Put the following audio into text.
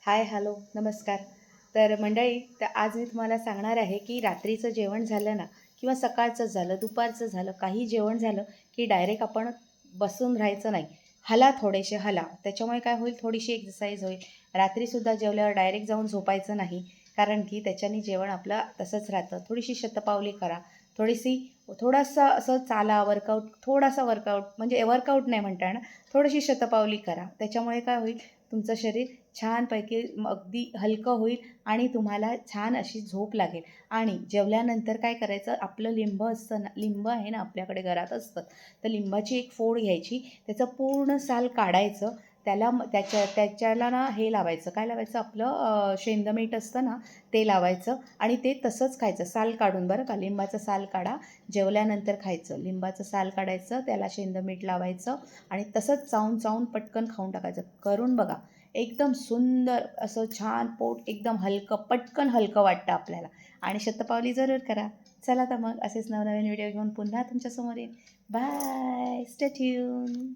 हाय, hello, नमस्कार. तर मंडळी, तर आज मी तुम्हाला सांगणार आहे की रात्रीचं जेवण झालं ना किंवा सकाळचं झालं, दुपारचं झालं, काही जेवण झालं की डायरेक्ट आपण बसून राहायचं नाही. हला, थोडेसे हला. त्याच्यामुळे काय होईल, थोडीशी एक्सरसाइज होईल. रात्रीसुद्धा जेवल्यावर डायरेक्ट जाऊन झोपायचं नाही, कारण की त्याच्याने जेवण आपलं तसंच राहतं. थोडीशी शतपावली करा, थोडंसं असं चाला, थोडासा वर्कआउट म्हणजे वर्कआउट नाही म्हणता येणार, थोडीशी शतपावली करा. त्याच्यामुळे काय होईल, तुमचं शरीर छानपैकी अगदी हलकं होईल आणि तुम्हाला छान अशी झोप लागेल. आणि जेवल्यानंतर काय करायचं, आपलं लिंब असतं ना, लिंब आहे ना आपल्याकडे घरात असतं, तर लिंबाची एक फोड घ्यायची, त्याचं पूर्ण साल काढायचं, त्याच्याला ना हे लावायचं, काय लावायचं, आपलं शेंदमीठ असतं ना, ते लावायचं आणि ते तसंच खायचं, साल काढून. बरं का, लिंबाचं साल काढा, जेवल्यानंतर खायचं. लिंबाचं साल काढायचं, त्याला शेंदमीठ लावायचं आणि तसंच चावून चावून पटकन खाऊन टाकायचं. करून बघा, एकदम सुंदर असं छान पोट एकदम हलकं, पटकन हलकं वाटतं आपल्याला. आणि शतपावली जरूर करा. चला तर मग असेच नवनवीन व्हिडिओ घेऊन पुन्हा तुमच्यासमोर येईन. Bye, stay tune.